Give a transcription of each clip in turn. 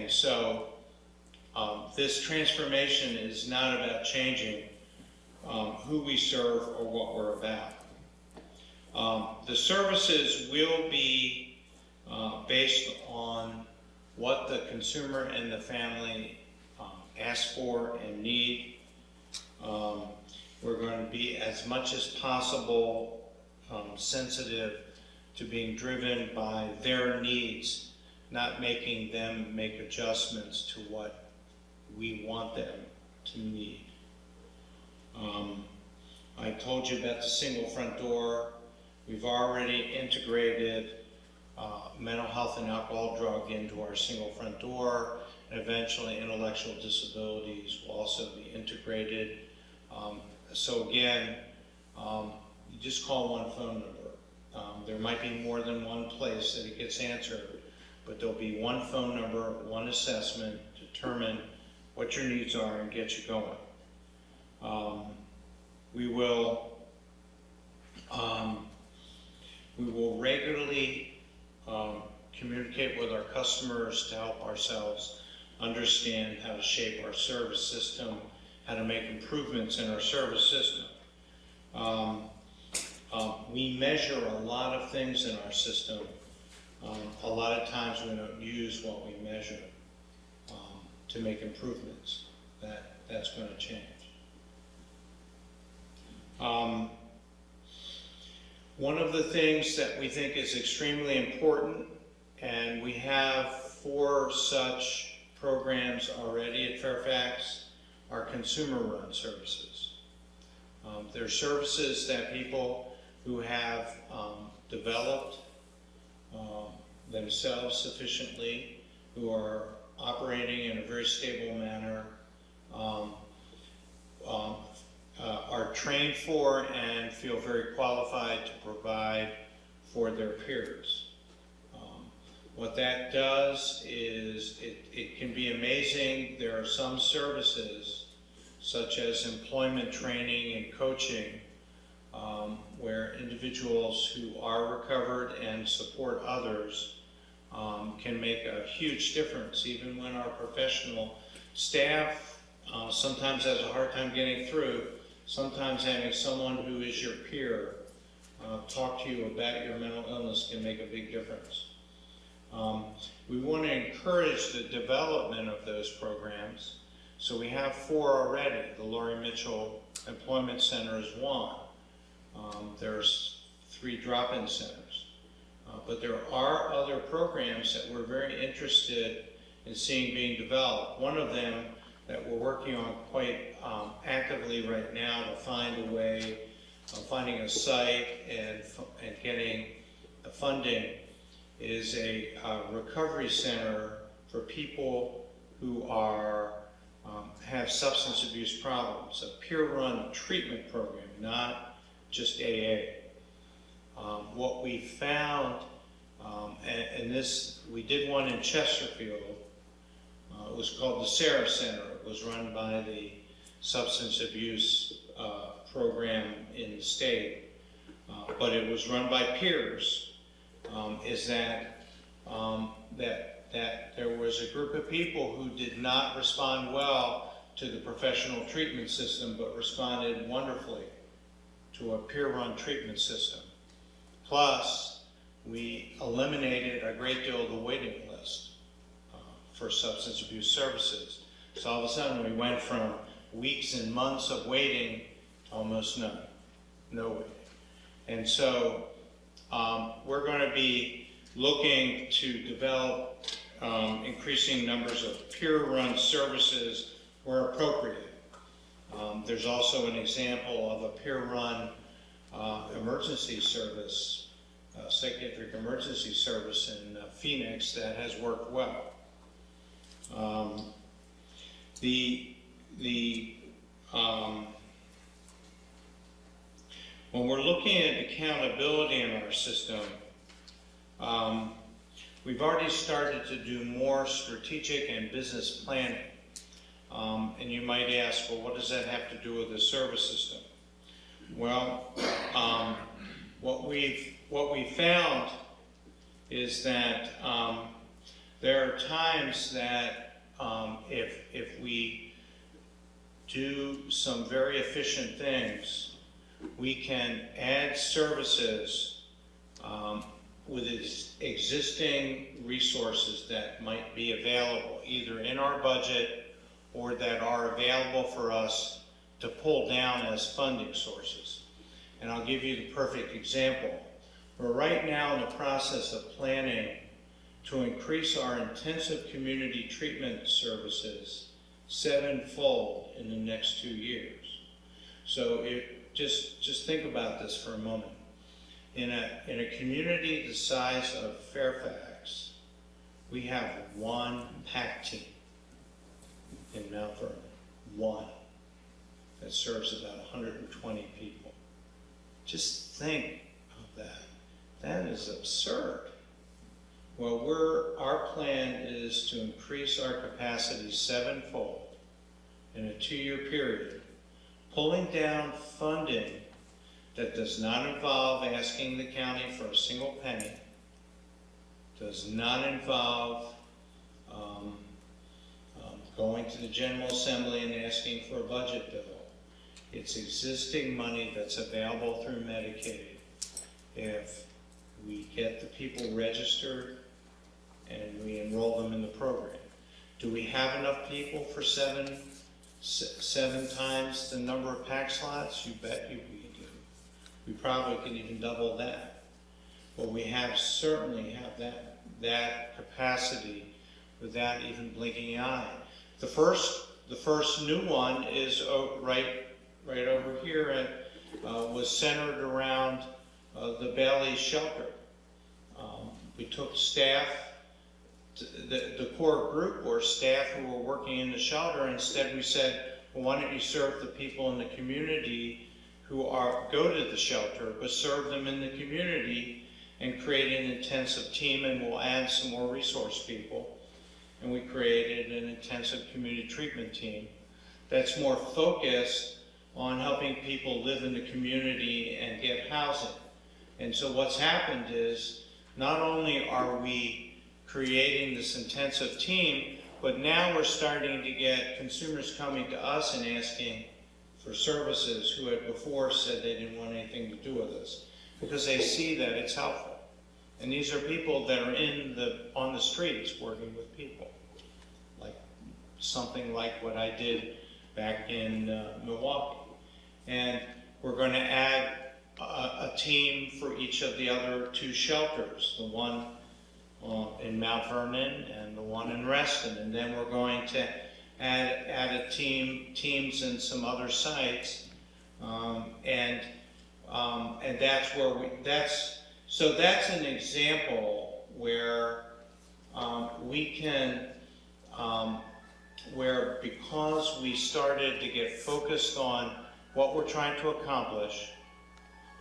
And so this transformation is not about changing who we serve or what we're about. The services will be based on what the consumer and the family ask for and need. We're going to be as much as possible sensitive to being driven by their needs, not making them make adjustments to what we want them to need. I told you about the single front door. We've already integrated mental health and alcohol drug into our single front door, and eventually intellectual disabilities will also be integrated. So again, you just call one phone number. There might be more than one place that it gets answered, but there'll be one phone number, one assessment, determine what your needs are and get you going. We will regularly communicate with our customers to help ourselves understand how to shape our service system, how to make improvements in our service system. We measure a lot of things in our system. A lot of times we don't use what we measure to make improvements. That's going to change. One of the things that we think is extremely important, and we have 4 such programs already at Fairfax, are consumer-run services. They're services that people who have developed themselves sufficiently, who are operating in a very stable manner, are trained for and feel very qualified to provide for their peers. What that does is it can be amazing. There are some services, such as employment training and coaching, where individuals who are recovered and support others can make a huge difference, even when our professional staff sometimes has a hard time getting through. Sometimes having someone who is your peer talk to you about your mental illness can make a big difference. We want to encourage the development of those programs. So we have 4 already. The Laurie Mitchell Employment Center is one. There's 3 drop-in centers. But there are other programs that we're very interested in seeing being developed. One of them that we're working on quite actively right now to find a way of finding a site and getting the funding is a recovery center for people who are have substance abuse problems, a peer-run treatment program, not just AA. What we found, and this, we did one in Chesterfield. It was called the Sarah Center. It was run by the substance abuse program in the state, but it was run by peers. Is that there was a group of people who did not respond well to the professional treatment system, but responded wonderfully to a peer-run treatment system. Plus, we eliminated a great deal of the waiting list for substance abuse services. So all of a sudden, we went from weeks and months of waiting to almost no waiting. And so we're going to be looking to develop increasing numbers of peer-run services where appropriate. There's also an example of a peer-run emergency service, psychiatric emergency service in Phoenix that has worked well. When we're looking at accountability in our system, we've already started to do more strategic and business planning. And you might ask, well, what does that have to do with the service system? Well, what we found is that There are times that if we do some very efficient things, we can add services with existing resources that might be available, either in our budget or that are available for us to pull down as funding sources. And I'll give you the perfect example. We're right now in the process of planning to increase our intensive community treatment services 7-fold in the next 2 years. So just think about this for a moment. In a community the size of Fairfax, we have one PAC team in Mount Vernon, one, that serves about 120 people. Just think of that. That is absurd. Well, our plan is to increase our capacity 7-fold in a 2-year period, pulling down funding that does not involve asking the county for a single penny, does not involve going to the General Assembly and asking for a budget bill. It's existing money that's available through Medicaid. If we get the people registered and we enroll them in the program. Do we have enough people for seven times the number of PAC slots? You bet you we do. We probably could even double that. But we certainly have that capacity without even blinking an eye. The first new one is right over here, and was centered around the Bailey shelter. We took staff, the core group or staff who were working in the shelter. Instead we said, well, why don't you serve the people in the community who go to the shelter, but serve them in the community and create an intensive team, and we'll add some more resource people. And we created an intensive community treatment team that's more focused on helping people live in the community and get housing. And so what's happened is, not only are we creating this intensive team, but now we're starting to get consumers coming to us and asking for services who had before said they didn't want anything to do with us, because they see that it's helpful. And these are people that are on the streets working with people, like something like what I did back in Milwaukee. And we're going to add a team for each of the other 2 shelters, the one in Mount Vernon and the one in Reston. And then we're going to add teams in some other sites, and that's where so that's an example where we can, where because we started to get focused on what we're trying to accomplish,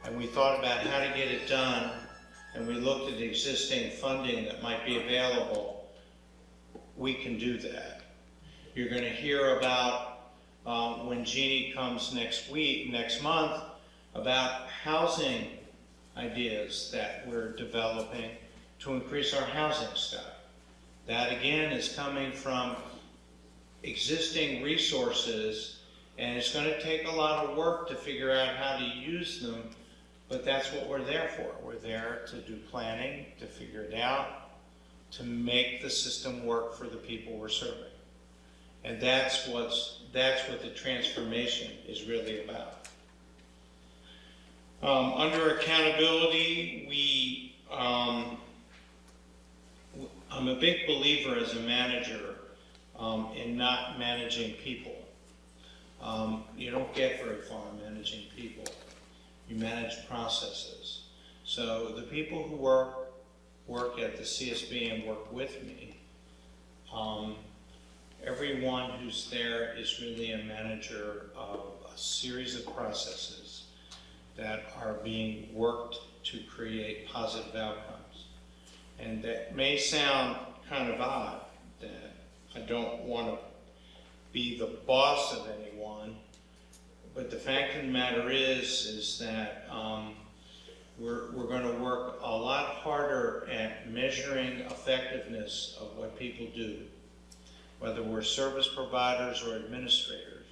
and we thought about how to get it done, and we looked at the existing funding that might be available, we can do that. You're going to hear about, when Jeannie comes next month, about housing ideas that we're developing to increase our housing stock. That again is coming from existing resources, and it's going to take a lot of work to figure out how to use them, but that's what we're there for. We're there to do planning, to figure it out, to make the system work for the people we're serving. And that's what the transformation is really about. Under accountability, I'm a big believer as a manager in not managing people. You don't get very far managing people. You manage processes. So the people who work at the CSB and work with me, everyone who's there is really a manager of a series of processes that are being worked to create positive outcomes. And that may sound kind of odd, that I don't want to be the boss of anyone, but the fact of the matter is that we're going to work a lot harder at measuring effectiveness of what people do, whether we're service providers or administrators.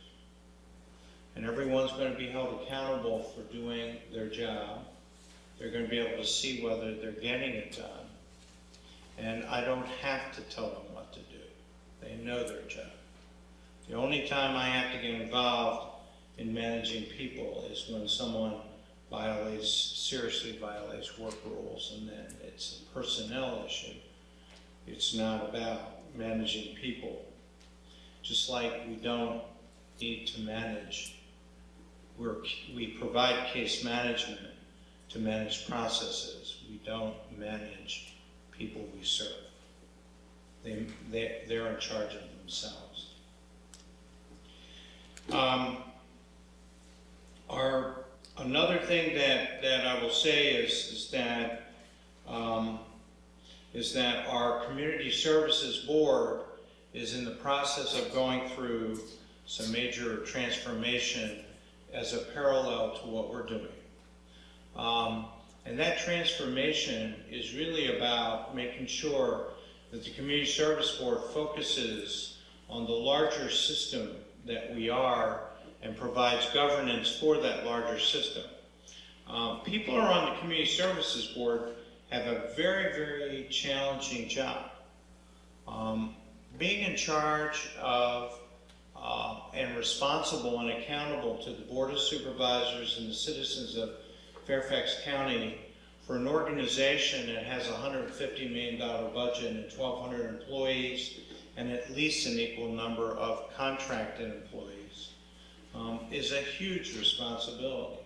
And everyone's going to be held accountable for doing their job. They're going to be able to see whether they're getting it done. And I don't have to tell them what to do. They know their job. The only time I have to get involved in managing people is when someone seriously violates work rules, and then it's a personnel issue. It's not about managing people. Just like we don't need to manage, we provide case management to manage processes. We don't manage people we serve. They're in charge of themselves. Another thing that I will say is that our Community Services Board is in the process of going through some major transformation as a parallel to what we're doing. And that transformation is really about making sure that the Community Service Board focuses on the larger system that we are and provides governance for that larger system. People who are on the Community Services Board have a very, very challenging job. Being in charge of and responsible and accountable to the Board of Supervisors and the citizens of Fairfax County for an organization that has a $150 million budget and 1,200 employees and at least an equal number of contracted employees is a huge responsibility.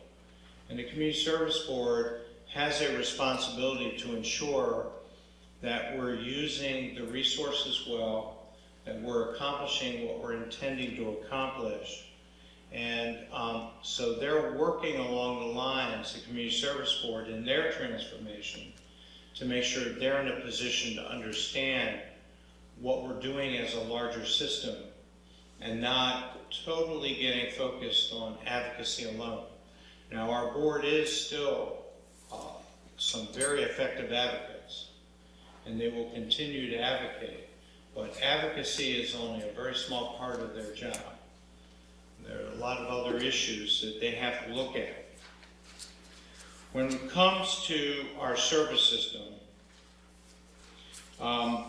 And the Community Service Board has a responsibility to ensure that we're using the resources well, that we're accomplishing what we're intending to accomplish. And so they're working along the lines, the Community Service Board, in their transformation to make sure they're in a position to understand what we're doing as a larger system and not totally getting focused on advocacy alone. Now, our board is still some very effective advocates, and they will continue to advocate, but advocacy is only a very small part of their job. There are a lot of other issues that they have to look at. When it comes to our service system, I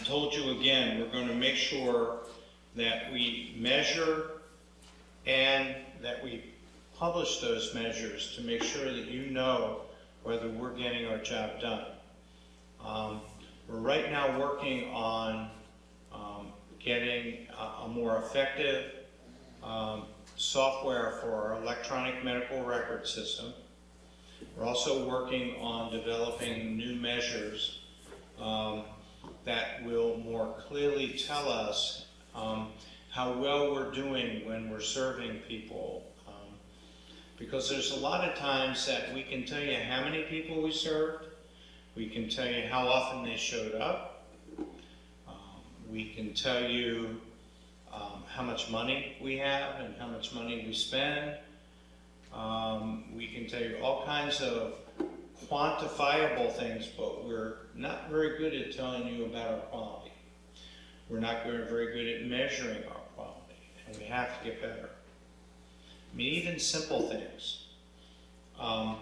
told you again, we're going to make sure that we measure and that we publish those measures to make sure that you know whether we're getting our job done. We're right now working on getting a more effective software for our electronic medical record system. We're also working on developing new measures that will more clearly tell us how well we're doing when we're serving people. Because there's a lot of times that we can tell you how many people we served, we can tell you how often they showed up, we can tell you how much money we have and how much money we spend. We can tell you all kinds of quantifiable things, but we're not very good at telling you about our quality. We're not very good at measuring our quality, and we have to get better. I mean, even simple things. How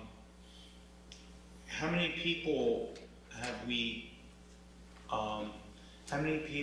many people have we,